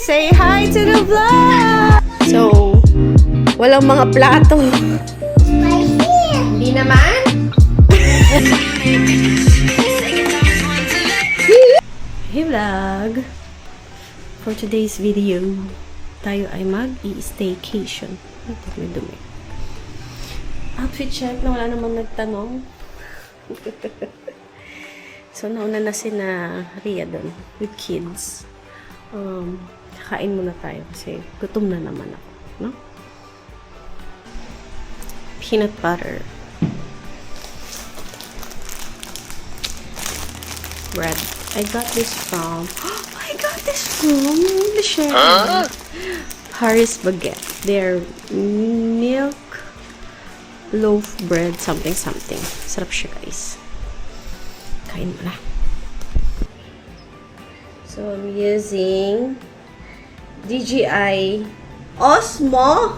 Say hi to the vlog! So, walang mga plato. Hindi naman? Hey vlog! For today's video, tayo ay mag-i-staycation. Ito may dumi. Outfit check na wala namang nagtanong. So, nauna na si na Ria doon with kids. Kakain muna tayo kasi gutom na naman ako, no? Peanut butter. Bread. I got this from the chef. Harris Baguette. They're milk loaf bread something. Sarap siya, guys. Kain mo na. So, I'm using DJI Osmo.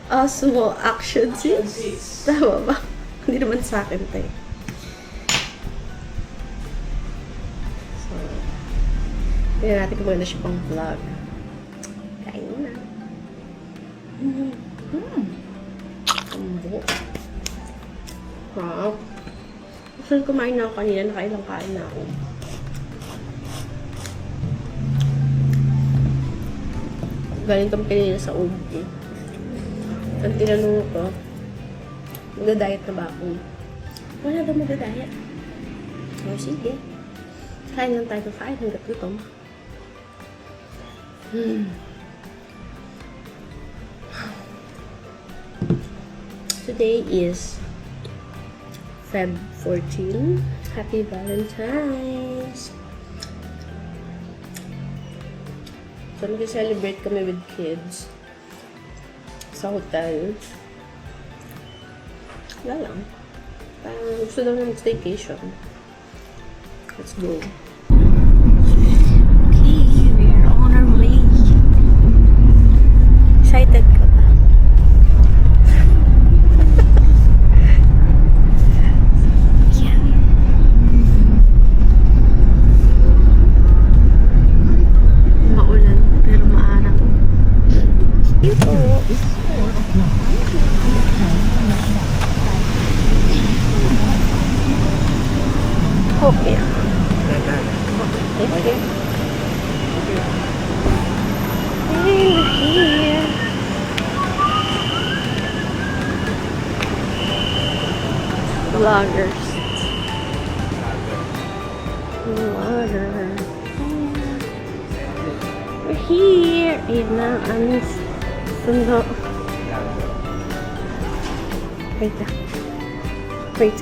Osmo Action 6. Tama ba? Hindi naman sa akin tayo. So, tignan natin kung maganda siya pang vlog. Kain mo na. Ambo. Wow. Gusto kumain na ako kanina. Nakailang kain na ako. Galing kami kanina sa ubi. Ang tinanong ko, magda-diet na ba ako? Wala ba magda-diet? O, sige. Kain lang tayo kain hanggat gutom. Today is Feb 14. Happy Valentine's! So, nag-celebrate kami with kids sa hotel. Wala lang. Parang gusto daw na mag-staycation. Let's go. Okay, we're on our way. Excited ka ba? Okay. Thank you. We're here. Vloggers. We're here. Ayun na, ang sundo. Wait lang. Wait.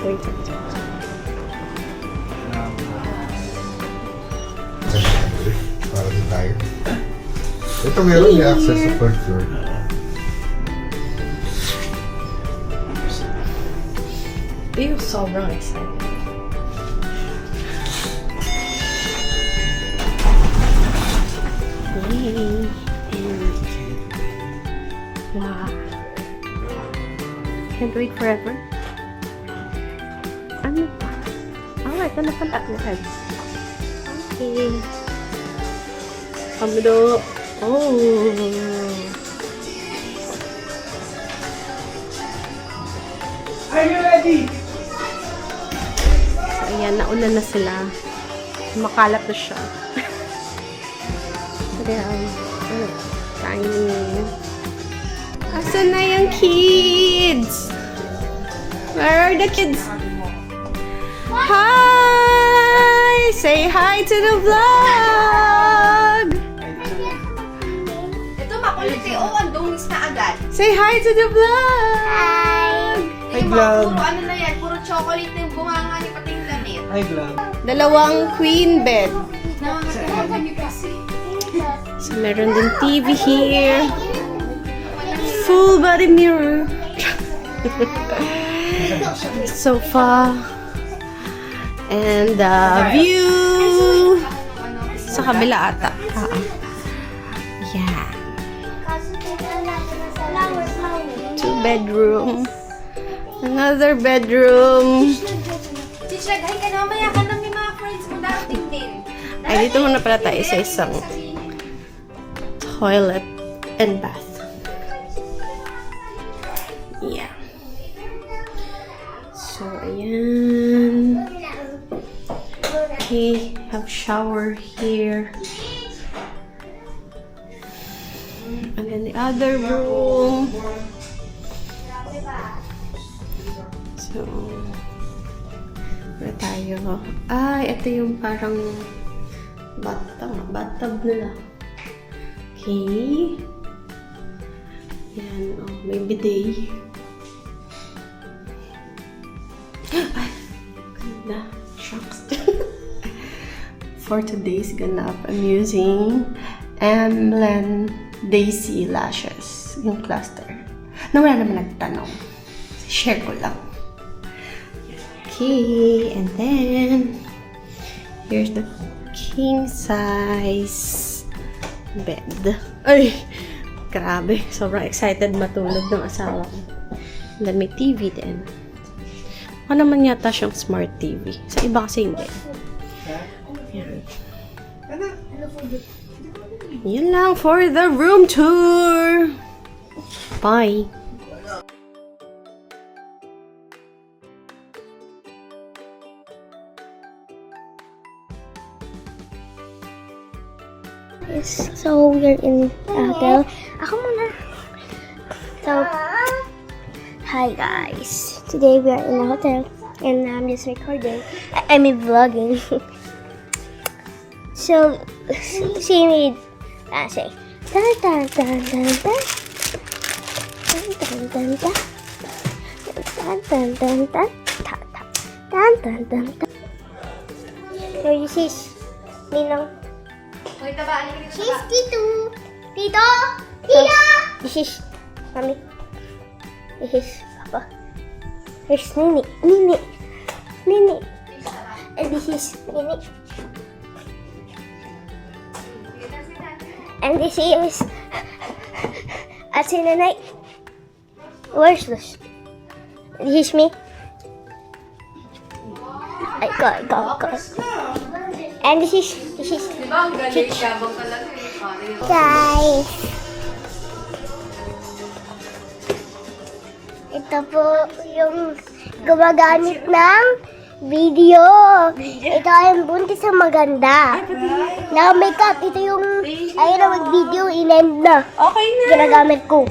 Para din tayo. Ito meron may access sa third floor. Ew, sobrang excited. Yay! And wow! Can't wait forever. Ano pa? Oh, ito na pala. Okay. Kamdo. Oh. Are you ready? So, ayan, nauna na sila. Makalat na siya. Kaya, kain. Asan na yung kids? Where are the kids? Hi! Say hi to the vlog! Ito makulit eh. Oh, ang dungis na agad. Say hi to the vlog! Hi, Yung vlog. puro ano na yan, puro chocolate na yung bunganga ni pati yung damit. Hi, vlog. Dalawang queen bed. Nakakatawa niyo kasi. So, meron din TV here. Full body mirror. Sofa. And the view. Sa kabila ata. Yeah. 2-bedroom. Another bedroom. Teacher, hi ka na. Mamaya ka na may mga friends mo darating din. Ay, dito muna pala tayo sa isang toilet and bath. Yeah. So, ayan. Okay, have shower here. And then the other room. So, where tayo? Ay, ito yung parang bathtub nila. Okay. Yan, oh, may bidet. Ay, ganda. Shucks. For today's ganap, I'm using Emlen Daisy Lashes. Yung cluster. Na wala naman nagtanong. Share ko lang. Okay, and then here's the king size bed. Ay! Grabe. Sobrang excited matulog ng asawa ko. Then may TV din. Ano naman yata siyang smart TV. Sa iba kasi hindi. Yan. Yan lang for the room tour. Bye. Yes, so we're in a hotel. Ako muna. So, hi guys. Today we are in a hotel and I'm just recording. I mean vlogging. So, see me say dun dun dun dun dun dun dun dun dun dun dun dun dun dun dun dun. So this is Ninong. Hoy, taba, alin ka She's Tito. Tito. Tito. This is Mommy. This is Papa. Here's Nini. Nini. Nini. And this is Nini. And this is Ate Nanay. Where's this? This is me. I go. And this is Di ba ang galing yabang talaga eh. guys. Ito po yung gumagamit ng video. Ito ay buntis ang maganda. Naka-makeup. Ito yung ayaw na mag-video. In-end na. Okay na. Ginagamit ko.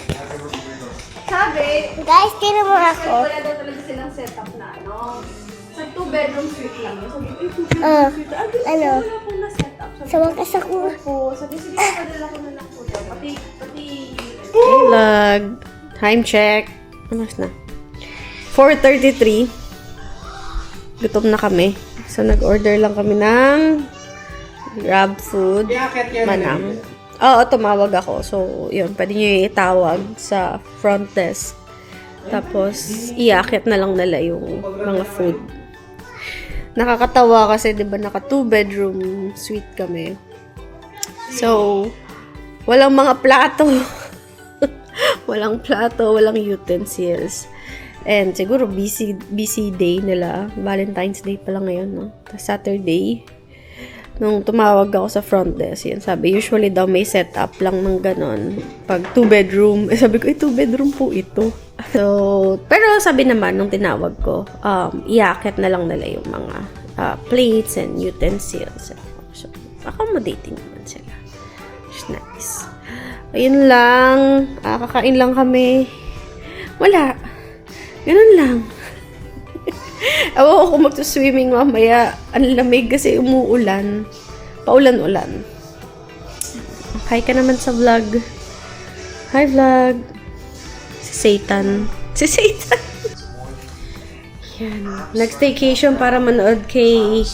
Sabi, Guys, kaya mo ako. wala daw talaga silang setup na ano. Sa 2-bedroom suite lang yun. Sabi, 2-bedroom suite. Ano? Wala pong na-setup. Sabi, Sa wakas ako. sabi, sige, padala ko na lang po daw. Pati, Vlog. Time check. Ano na? 4:33. Gutom na kami. So, nag-order lang kami ng Grab food. Manam. Oo, tumawag ako. So, yun. Pwede nyo itawag sa front desk. Tapos, iakit na lang nila yung mga food. Nakakatawa kasi, di ba, naka 2-bedroom suite kami. So, walang mga plato. Walang plato, walang utensils. And siguro busy day nila. Valentine's Day pala ngayon, no? Tapos Saturday. Nung tumawag ako sa front desk, yun, sabi, usually daw may setup lang ng ganon. Pag 2-bedroom, sabi ko, 2-bedroom po ito. So, pero sabi naman, nung tinawag ko, iakit na lang nila yung mga plates and utensils. So, accommodating naman sila. It's nice. Ayun lang. Kakain lang kami. Wala. Ganun lang. Awa ko kung magsuswimming mamaya. Ang lamig kasi umuulan. Paulan-ulan. Hi ka naman sa vlog. Hi vlog. Si Satan. Yan. Nag-staycation para manood kay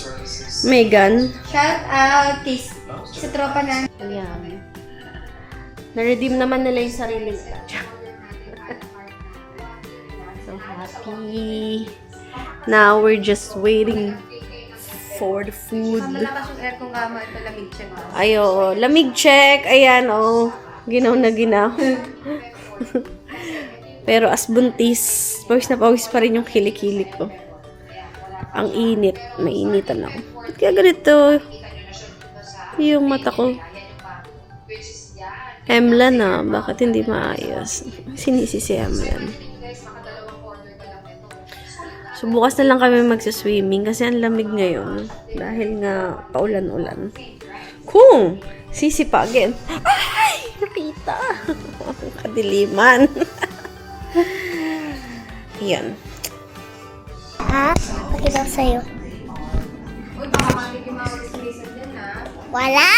Megan. shout out kay sa tropa na. Ayan. Na-redeem naman nila yung sarili nila. So happy. Now we're just waiting for the food. Malakas yung aircon kama. Ito lamig check. Ay, oo. Lamig check. Ayan, oh. Ginaw na ginaw. Pero as buntis, pawis na pawis pa rin yung kilikili ko. Ang init. Mainitan ako. Ba't kaya ganito? Yung mata ko. Emlan na. Bakit hindi maayos? Sinisi si Emlan. So, bukas na lang kami magsaswimming kasi ang lamig ngayon. Dahil nga paulan-ulan. Kung sisipagin. Ay! Nakita! Kadiliman. Yan. Ha? Pakita ko sa'yo. Uy, baka mamigay mga reservation dyan, ha? Wala!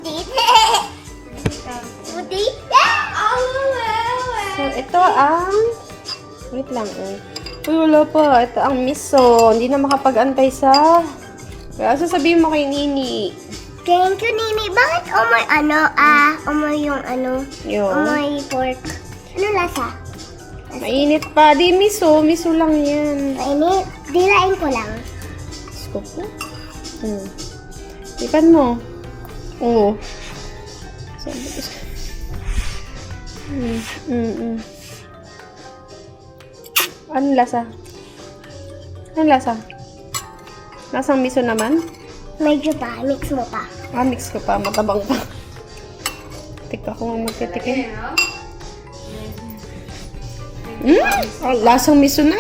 Dito! Dito! So, ito ang... Wait lang, eh. Uy, wala pa. Ito ang miso. Hindi na makapag-antay sa... Kaya sasabihin mo kay Nini. Thank you, Nini. Bakit umoy yung Yung... umoy pork? Ano lasa? Mainit pa. Di miso. Miso lang yan. Mainit. Dirain ko lang. Scoop mo. Ipan mo. Oo. Ano lasa? Ano lasa? Lasang miso naman? Medyo pa. Mix mo pa. Mix ko pa. Matabang pa. Tika ko nga magtitikin. Lasang miso na.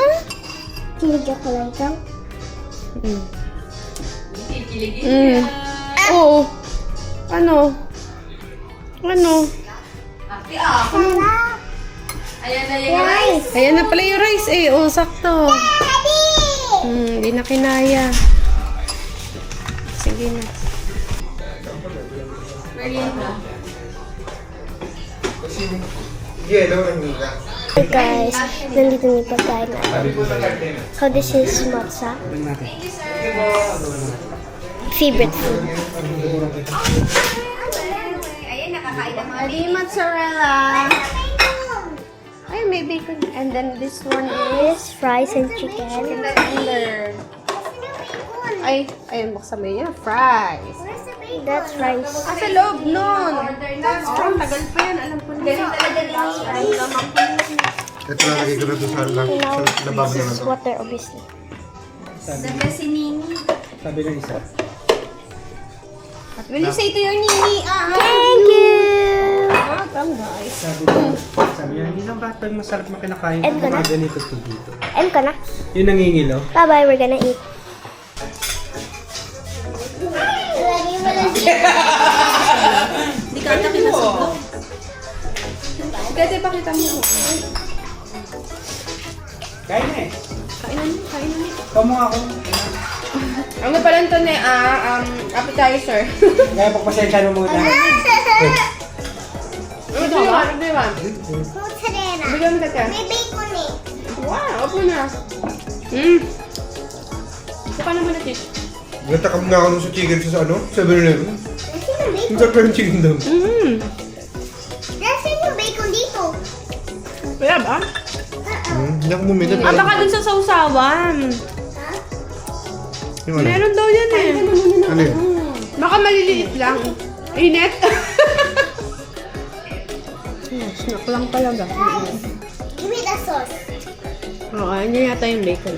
Sinidyo ko lang ito. Oo. Ano? Ano? Sarap! Ayan na yung rice. Ayan na pala yung rice eh. Oh, sakto. Hindi na kinaya. Sige na. Merienda. Yellow and Mila. Hey guys, nandito yung pagkain natin. So this is matcha. Favorite food. Ayan, nakakain ng mga Adi mozzarella. Ay, may bacon. And then this one is Fries and chicken. tender. Ay, ayun, buksan mo yan. Fries. That's rice. Ah, sa loob nun. Oh, tagal pa yan. Alam ko na. Ito na lagay ko na doon sa lang. Now, Sa lababo na this is to. water obviously. Sabi si Nini. Sabi ng isa. Will you say to your Nini? Thank you! Guys. Sabi niya, hindi lang bata masarap makinakain. End ko na? Mga ganito to dito. End ko na. Yung nangingilo. Bye-bye, we're gonna eat. Hindi ka ata kinasubok. Pwede pakita mo. Kain na eh. Kainan mo, kainan mo. Kamo ako. Ano pala ito na appetizer. Kaya pagpasensya mo muna. Ano ba? Ano ba? Mozzarella. Bigyan mo ka. May bacon eh. Wow, opo na. Ito ka naman na fish. Natakam nga ako nung sa chicken sa ano? 7-Eleven. Nasaan yung bacon? Ang sarap yung chicken doon. Nasaan yung bacon dito? Kaya ba? Hindi ako bumili. Ah, baka dun sa sausawan. Yung ano? Meron daw yan eh. Ano yun? Baka maliliit lang. Init. Snack lang talaga. Give me the sauce. Oo, yan yata yung bacon.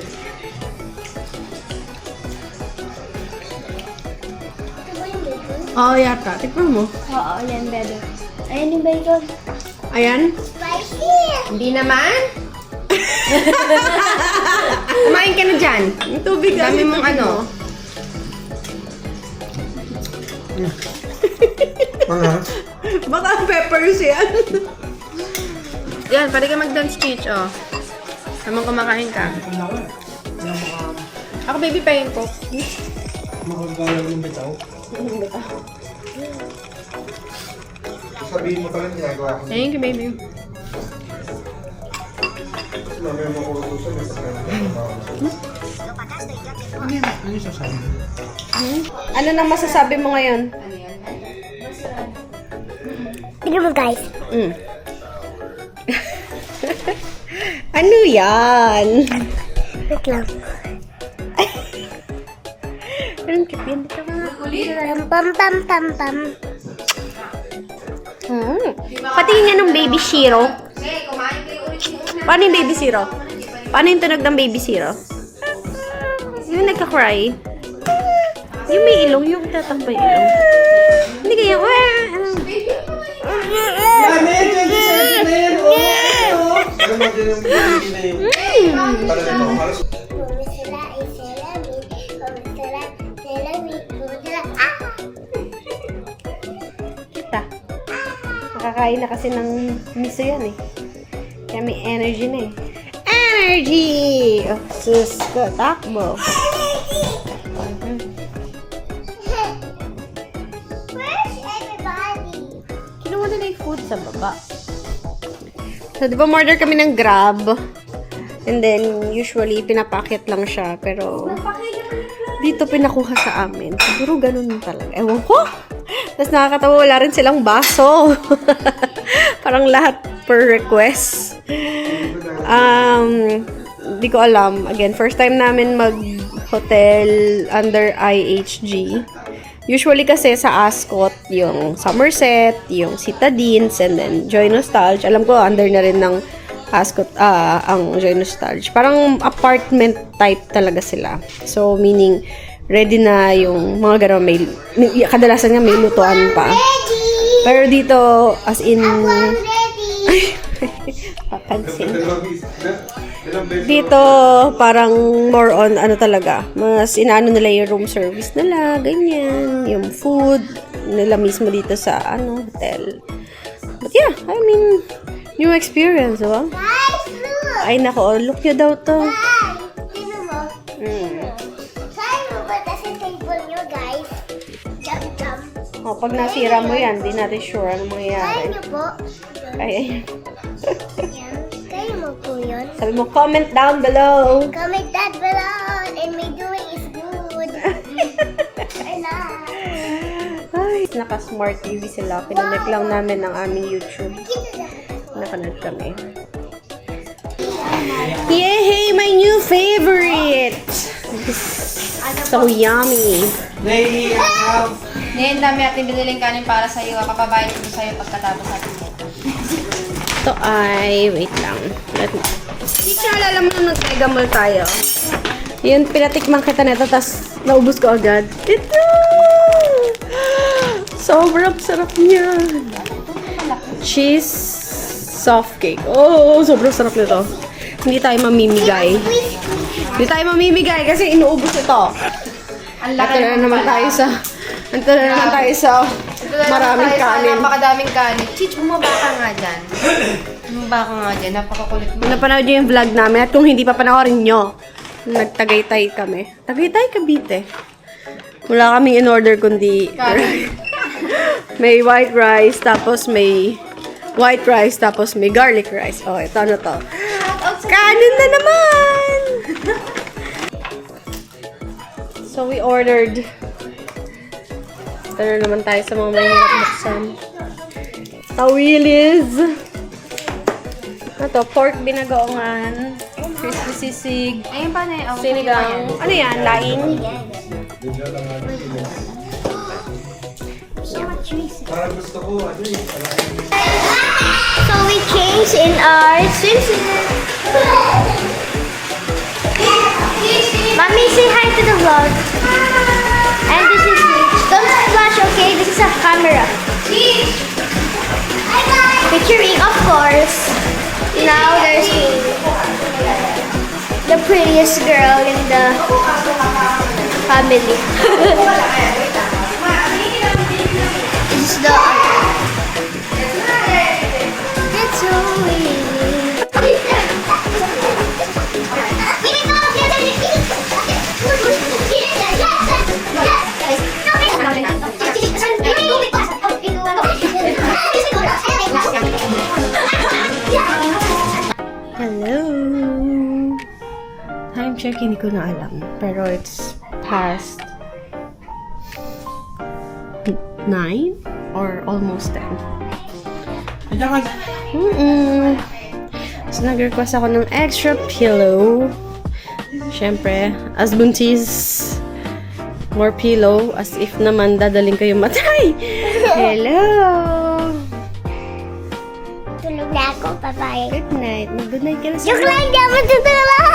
Ito ba yung bacon? Oo, yata. Tikman mo. Oo, yan bebe. Ayan yung bacon. Ayan. Spicy! Hindi naman. Kumain ka na dyan. Yung tubig. Dami mong ano. Mga? Baka peppers yan. Yan, pwede ka mag-dance speech, oh. Habang kumakain ka. Ako, baby, pahin ko. Makagalaw yung bitaw. Sabihin mo pala ginagawa ko. Thank you, baby. Mamaya mo ko utusan. Ano yung sasabi? Ano nang masasabi mo ngayon? Tignan mo guys. Ano yan? Wait lang. Anong cute yan? Dito ka nga. Pam pam pam pam. Patingin nga ng baby Shiro. Hey, kumain kayo ulit muna. Paano yung baby Shiro? Paano yung tunog ng baby Shiro? Yung nagka-cry? Yung may ilong, yung tatakbay ilong. Hindi kaya, Ano yan? 27 na yan! Oh! Ano mo din yung pinili na yun? Para dito, halos kita. Nakakain na kasi ng miso yan eh. Kaya may energy na eh. Energy! Oh, sus ko, takbo. Where's everybody? Kinuha nila yung food sa baba. So, di ba order kami ng Grab? And then, usually, pinapakit lang siya. Pero, dito pinakuha sa amin. Siguro ganun talaga. Ewan ko. Tapos nakakatawa, wala rin silang baso. Parang lahat per request. Di ko alam. Again, first time namin mag-hotel under IHG. Usually kasi sa Ascot, yung Somerset, yung Citadines, and then Joy Nostalgia. Alam ko, under na rin ng Ascot, ang Joy Nostalgia. Parang apartment type talaga sila. So, meaning, ready na yung mga gano'n. Kadalasan nga may lutuan pa. Pero dito, as in, papansin. Dito, parang more on, ano talaga, mas inaano nila yung room service nila, ganyan, yung food nila mismo dito sa, hotel. But yeah, I mean, new experience, diba? Guys, look! Ay, nako, look nyo daw to. Guys, tignan mo. Saan mo ba sa table nyo, guys? Jump, jump. Oh, pag nasira mo yan, di natin sure ano Kaya mangyayari. nyo po. Ay, Yan. Kaya mo po yun. sabi mo, comment down below. Comment that below and my doing is good. I love. Ay, naka-smart TV sila. Pinanek lang namin ng aming YouTube. Napanood kami. Yay! My new favorite! So yummy! They have... Ngayon, dami natin biniling kanin para sa'yo. Kapabayad ko sa'yo pagkatapos natin ito. Ito ay, wait lang. Teacher, alam mo na nag-megamall tayo. Yun, pinatikman kita nito, tapos naubos ko agad. Ito! Sobrang sarap niya. Cheese soft cake. Oh, sobrang sarap nito. Hindi tayo mamimigay. Hindi tayo mamimigay kasi inuubos ito. Ang Ito na naman tayo sa... Ito na naman tayo sa maraming kanin. Napakadaming kanin. Chich, bumaba ka nga dyan. Bumaba ka nga dyan. Napakakulit mo. Napanood nyo yung vlog namin at kung hindi pa panoorin nyo, nagtagaytay kami. Tagaytay, Cavite. Wala kaming in-order kundi may white rice, tapos may white rice, tapos may garlic rice. Oh, ito ano to? Kanin na naman! So, we ordered. Ito na naman tayo sa mga mahirap buksan. Tawilis. Ito, pork binagoongan. Crispy sisig. Ayun pa na yun. Sinigang. Ano yan? Laing? Parang gusto ko, So we changed in our swimsuit. Mommy, say hi to the vlog. And this is Rich. Don't flash, okay? This is a camera. Picturing, of course. Now there's me. The prettiest girl in the family. This is the... It's so Hello! Time check, hindi ko na alam. Pero it's past 9 or almost 10. Andiyan ka. So, nag-request ako ng extra pillow. Siyempre, as buntis, more pillow. As if naman dadaling kayo matay. Hello! Tulog na ako, bye-bye. Good night. Mag-good night ka na sa... Joke lang, di ako tutulog.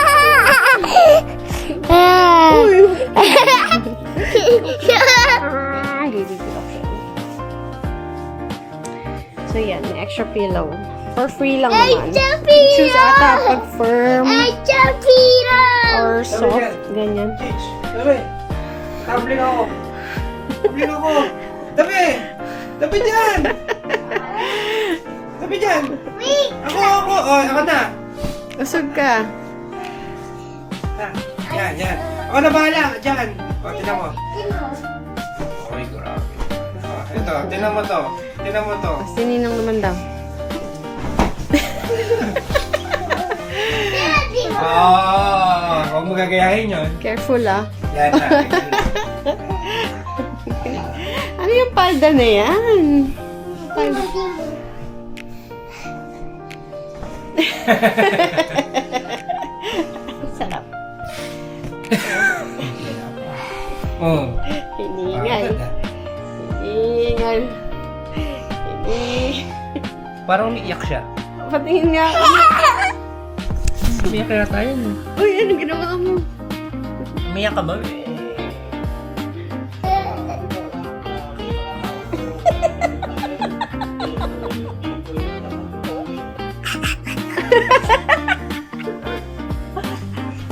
extra pillow. For free lang naman. Extra Choose ata pag firm Extra pillow! or soft. Ganyan. Chich, tabi. Tabling ako. Tabling ako. Tabi! Tabi dyan! Tabi dyan! Wait! Ako! Oh, ako na! Usog ka. Yan. Ako na bahala! Dyan! O, tinan mo. Oy, grabe. Ito, tinan mo to. Tinan mo to. Sininang naman daw. Huwag mo gagayahin yun. Careful ah. Yan na. Ano yung palda na yan? Palda. Sarap. Oh. Hiningal. Hiningal. Parang umiiyak siya. Patingin nga. Umiiyak kaya tayo. Uy, ano ginawa mo? Umiiyak ka ba?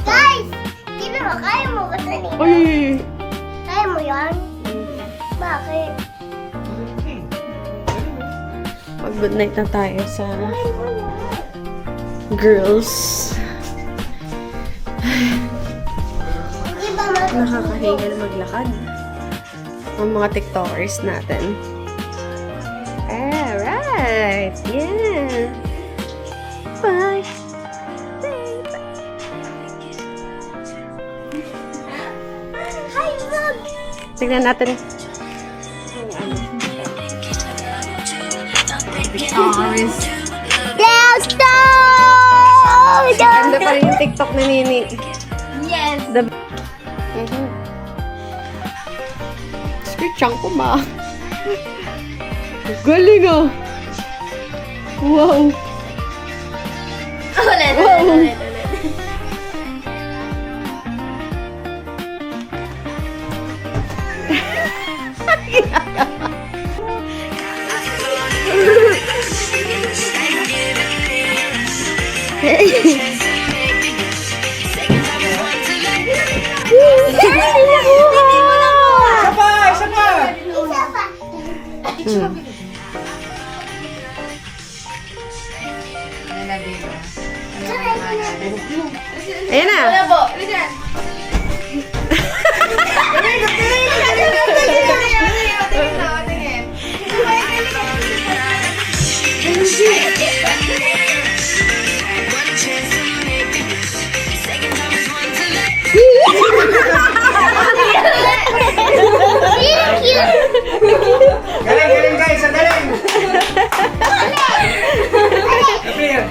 Guys! Sino mo? Kaya mo ba ito? Uy! Kaya mo yan? Bakit? Mag-good night na tayo sa girls. Di ba ma? Nakakahingal maglakad. Ang mga tiktokers natin. Alright! Yeah! Bye! Hi, vlog! Tignan natin. Tiktokers. Let's go! Ganda pa rin yung TikTok na Nini. Yes! Sweet chunk ko ma. Galing ah. Wow. Ulit. Isa pa! Isa pa! Isa pa. Ayan na. Galing guys! Ang galing! Kapir!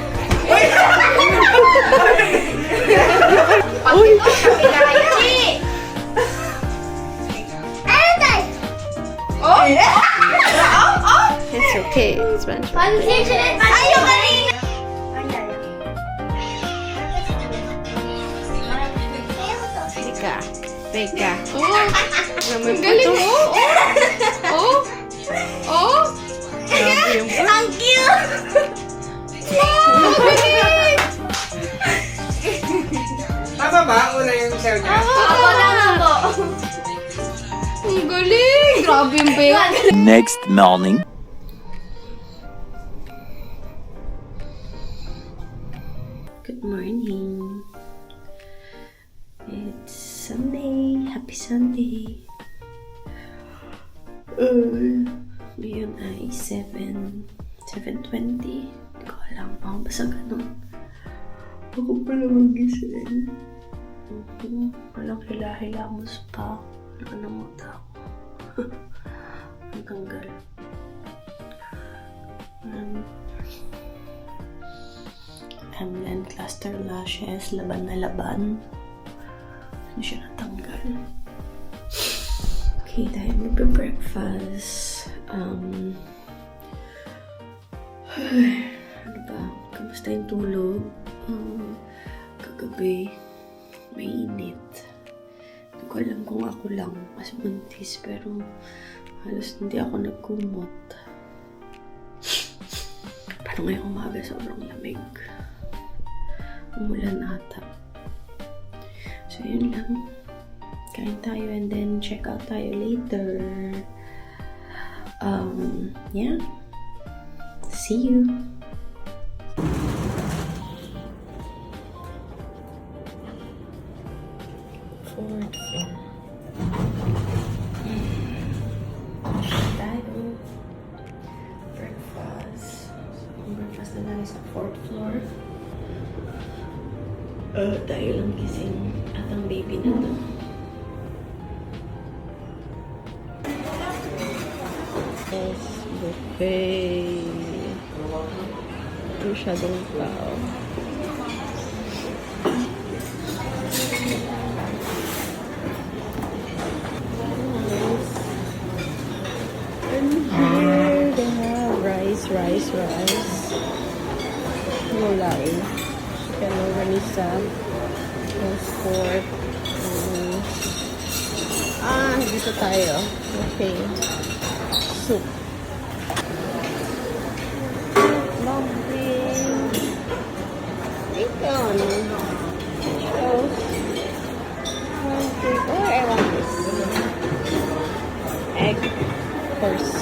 It's okay. It's meant for Ayaw kanina! Teka. Teka. Naman pa to. Grabe yung Ang cute! Tama ba? Una yung sayo niya? Ako naman po. Ang galing! Grabe yung bayo. Next morning. Good morning. It's Sunday. Happy Sunday. Ngayon ay 7:20. Hindi ko alam. Basta ganun. Ako pala magising. Walang hila-hila mo pa. Ano mo tao? Ang tanggal. Emlen Cluster Lashes. Laban na laban. Ano siya natanggal? Okay, dahil magbe-breakfast. Ano ba? Kamusta yung tulog? Kagabi, mainit. Hindi ko alam kung ako lang mas buntis, pero halos hindi ako nagkumot. Ngayong umaga sobrang lamig. Umulan ata. So, yun lang. Kain tayo and then check out tayo later. Yeah. See you. Fourth floor. Tayo. Breakfast. Ang breakfast na lang sa 4th floor. Tayo lang gising at ang baby na to. Yes, buffet. Masyadong tao. And here they have rice. Gulay. Chicken organisa. Pork. Dito tayo. Okay. Soup. Muffin. Bacon. Toast. Oh, I want this. Egg. Of course.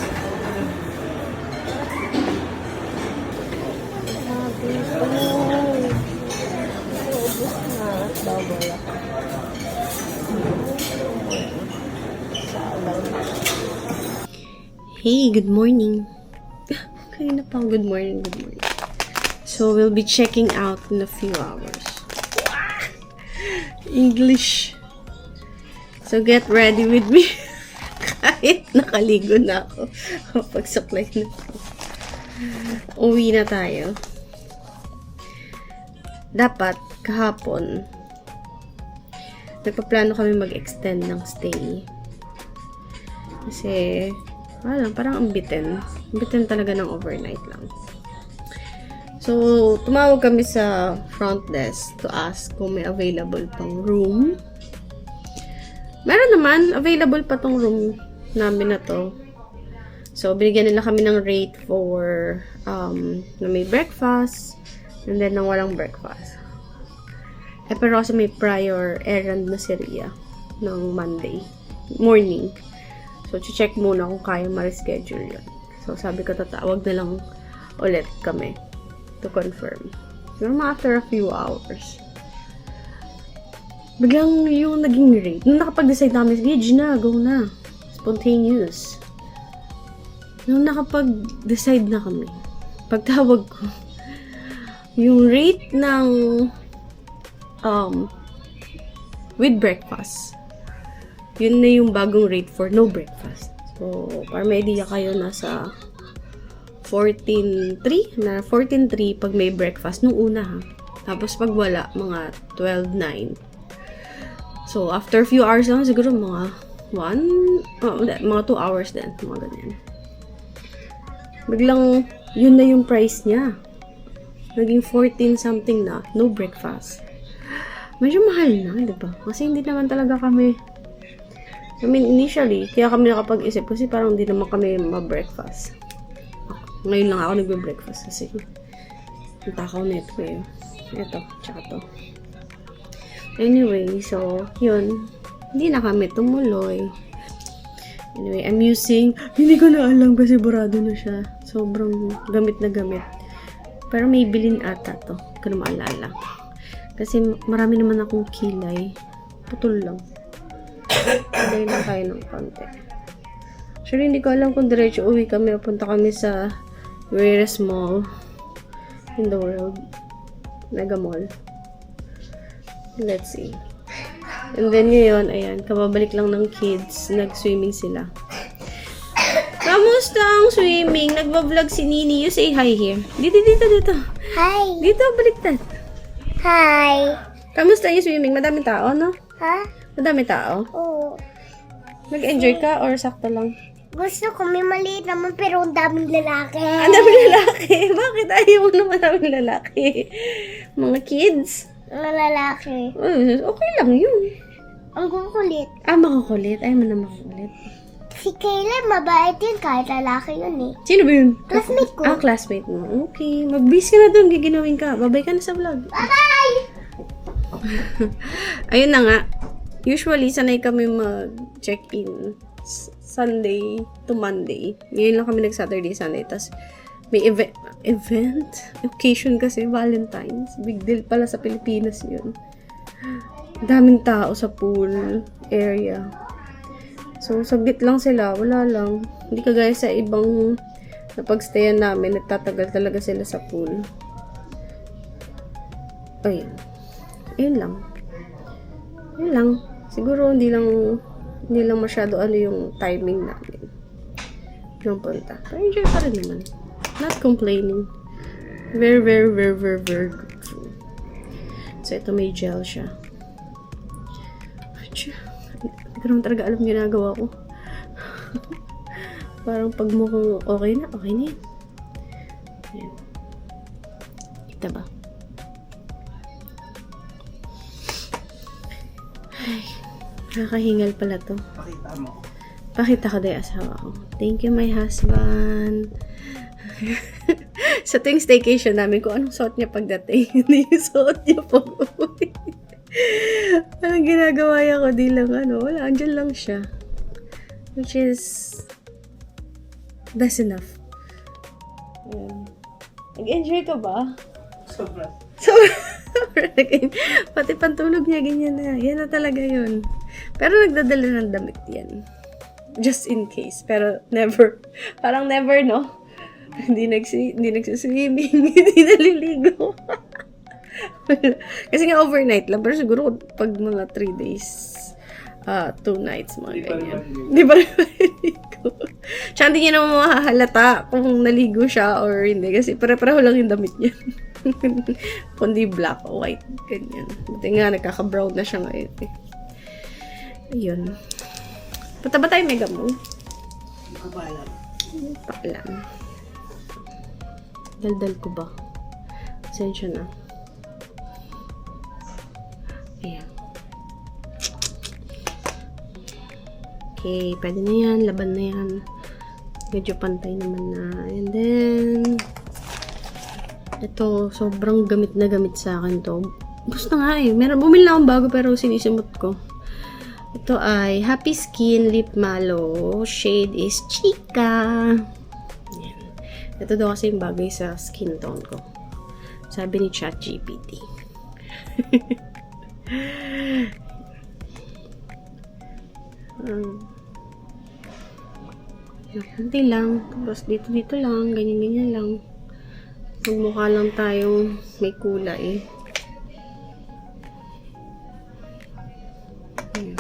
Ubus na. Double ako. Hey, good morning. Kanina pa, good morning. So, we'll be checking out in a few hours. English. So, get ready with me. Kahit nakaligo na ako. Pagsaklay na ako. Uwi na tayo. Dapat, kahapon, nagpaplano kami mag-extend ng stay. Kasi, parang ambitin. Ambitin talaga ng overnight lang. So, tumawag kami sa front desk to ask kung may available pang room. Meron naman, available pa tong room namin na to. So, binigyan nila kami ng rate for na may breakfast and then nang walang breakfast. Pero kasi may prior errand na si Ria ng Monday morning. So, check muna kung kaya ma-reschedule yun. So, sabi ko, tatawag na lang ulit kami to confirm. Pero after a few hours, biglang yung naging rate. Nung nakapag-decide namin, sige, na, go na. Spontaneous. Nung nakapag-decide na kami, pagtawag ko, yung rate ng with breakfast, yun na yung bagong rate for no breakfast. So, para may idea kayo, nasa 14.3 na 14.3 pag may breakfast nung una ha. Tapos pag wala, mga 12.9. So, after a few hours lang, siguro mga 2 hours din, mga ganyan. Biglang, yun na yung price niya. Naging 14 something na, no breakfast. Medyo mahal na, di ba? Kasi hindi naman talaga kami, initially, kaya kami nakapag-isip kasi parang hindi naman kami ma-breakfast. Ngayon lang ako nagbe-breakfast kasi ang takaw na ito eh. Ito, tsaka to. Anyway, so, yun. Hindi na kami tumuloy. Anyway, I'm using, hindi ko na alam kasi burado na siya. Sobrang gamit na gamit. Pero may bilin ata to. Hindi ko na maalala. Kasi marami naman akong kilay. Putol lang. Kilay lang tayo ng konti. Actually, hindi ko alam kung diretso uwi kami o punta kami sa rarest mall in the world. Mega Mall. Let's see. And then ngayon, ayan, kababalik lang ng kids. Nag-swimming sila. Kamusta ang swimming? Nagbablog si Nini. You say hi here. Dito. Hi. Dito, baliktad. Hi. Kamusta yung swimming? Madaming tao, no? Ha? Madaming tao? Oo. Nag-enjoy ka or sakto lang? Gusto ko may maliit naman pero ang daming lalaki. Ang daming lalaki. Bakit ayaw mo naman daming lalaki? Mga kids? Mga lalaki. Okay lang yun. Ang kukulit. Makukulit. Ayaw mo na makukulit. Si Kayla, mabait yun kahit lalaki yun eh. Sino ba yun? Classmate ko. Ah, classmate mo. Okay. Mag-bis ka na dun. Giginawin ka. Babay ka na sa vlog. Bye-bye! Ayun na nga. Usually, sanay kami mag-check-in Sunday to Monday. Ngayon lang kami nag-Saturday, Sunday. Tapos, may event? Occasion kasi, Valentine's. Big deal pala sa Pilipinas yun. Daming tao sa pool area. So, saglit lang sila. Wala lang. Hindi kagaya sa ibang napagstayan namin. Nagtatagal talaga sila sa pool. Ayun. Ayun lang. Ayun lang. Siguro hindi lang masyado ano yung timing namin. Yung punta. Pero enjoy pa rin naman. Not complaining. Very, very, very, very, very good food. So, ito may gel siya. Hindi ko naman talaga alam ginagawa ko. Parang pag mukhang okay na yan. Ayan. Kita ba? Ay, nakakahingal pala to. Pakita mo. Pakita ko dahil asawa ko. Thank you, my husband. Sa tuwing staycation namin, kung anong suot niya pagdating, hindi yung suot niya pag uwi. Anong ginagawa niya ko, di lang wala, andyan lang siya. Which is best enough. Nag-enjoy ka ba? Sobra. Pati pantulog niya, ganyan na. Yan na talaga yun. Pero nagdadala ng damit yan. Just in case. Pero never. Parang never, no? Hindi nagsiswimming. Hindi naliligo. Kasi nga overnight lang. Pero siguro pag mga 3 days, 2 nights, mga ganyan. Hindi pa rin naliligo. Tsaka hindi niya naman mahahalata kung naligo siya or hindi. Kasi pare-pareho lang yung damit niya. Kundi black o white. Ganyan. Buti nga, nagkaka-brown na siya ngayon. Ayun. Punta ba tayo Mega Mall? Paalam. Daldal ko ba? Sensya na. Ayan. Okay, pwede na yan. Laban na yan. Medyo pantay naman na. And then, ito, sobrang gamit na gamit sa akin to. Gusto nga eh. Bumili na akong bago pero sinisimot ko. Ito ay Happy Skin Lip Mallow. Shade is Chica. Ayan. Ito daw kasi yung bagay sa skin tone ko. Sabi ni ChatGPT. Kunti lang. Tapos dito lang. Ganyan lang. Magmukha lang tayong may kulay. Ayan.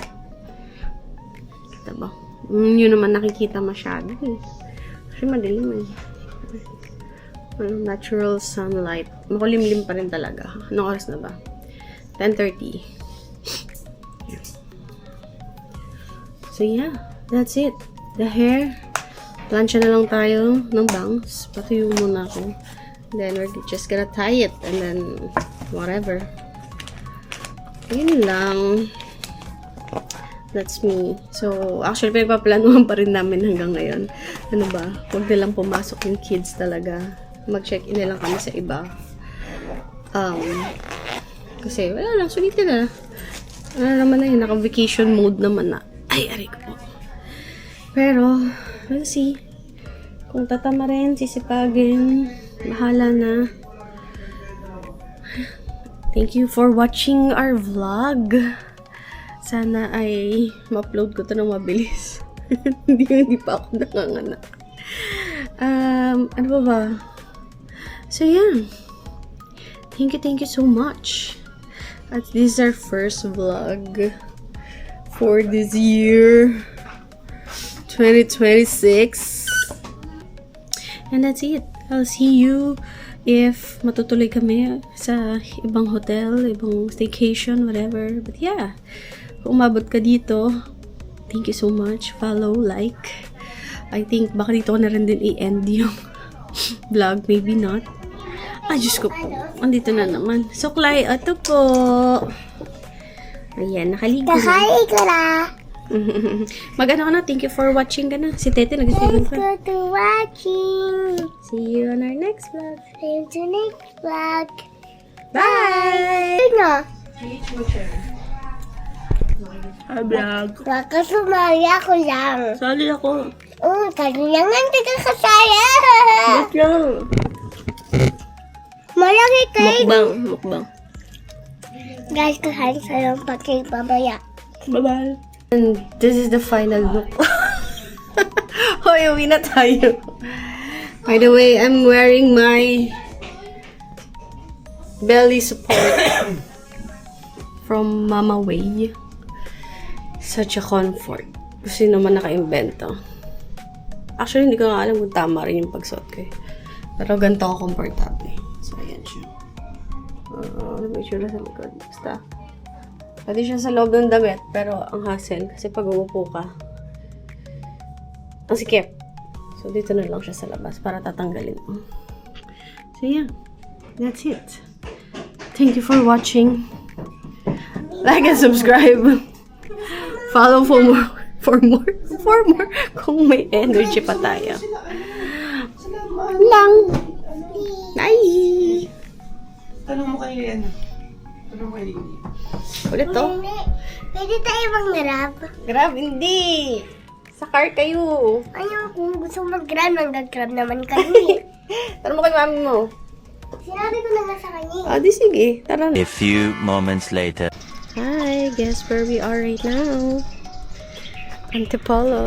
Kita ba? Yun naman nakikita masyado eh. Kasi madilim eh. Natural sunlight. Makulimlim pa rin talaga. Anong oras na ba? 10:30. So yeah, that's it. The hair. Plancha na lang tayo ng bangs. Patuyo muna ako. Then we're just gonna tie it. And then whatever. Yun lang. That's me. So, actually, pinagpaplanuhan pa rin namin hanggang ngayon. Ano ba? Huwag nilang pumasok yung kids talaga. Mag-check-in na lang kami sa iba. Kasi, wala lang. Sulitin na. Ano naman na yun. Naka-vacation mode naman na. Ay, aray ko po. Pero, we'll see. Kung tatama rin, sisipagin. Bahala na. Thank you for watching our vlog. Sana ay ma-upload ko to ng mabilis. hindi pa ako nanganganak. Ano ba? So, yeah. Thank you so much. At this is our first vlog for this year 2026. And that's it. I'll see you if matutuloy kami sa ibang hotel, ibang staycation, whatever. But yeah, kung umabot ka dito, thank you so much. Follow, like. I think baka dito ko na rin din i-end yung vlog. Maybe not. Ay, Diyos ko po. Andito na naman. Suklay, ito po. Ayan, nakaligo na. Kahali ko na. Magano ka na, thank you for watching ka na. Si Tete nag-7 Thanks pa. for watching. See you on our next vlog. See you to next vlog. Bye! Ano? Hi, vlog. Baka sumali ako lang. Sali ako. Kanina nga hindi ka kasaya. Wait lang. Malaki kayo. Mukbang. Guys, kahain sa'yo pati babaya. Bye-bye. And this is the final look. Hoy, uwi na tayo. By the way, I'm wearing my belly support from Mama Way. Such a comfort. Kasi naman naka-invento. Actually, hindi ko nga alam kung tama rin yung pagsuot ko eh. Pero ganito ako komportable. So, ayan siya. Ano ba yung tsura sa likod? Basta. Pwede siya sa loob ng damit, pero ang hassle. Kasi pag umupo ka, ang sikip. So, dito na lang siya sa labas para tatanggalin mo. So, yeah. That's it. Thank you for watching. Like and subscribe. Follow for more. Kung may energy pa tayo. Lang. Bye! Tanong mo kay ano? Tanong mo kay Lily. Ulit to. Pwede tayo mag-grab. Grab, hindi. Sa car kayo. Ayaw, kung gusto mo mag-grab, mag-grab naman kami. Tara mo kay mami mo. Sinabi ko na nga sa kanya. Di sige. Tara na. A few moments later. Hi, guess where we are right now? Antipolo.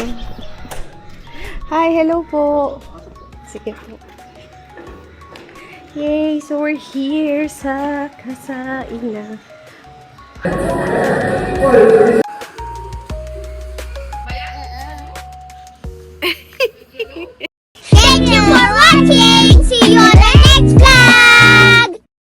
Hi, hello po. Sige po. Yay, so we're here sa Kasainan.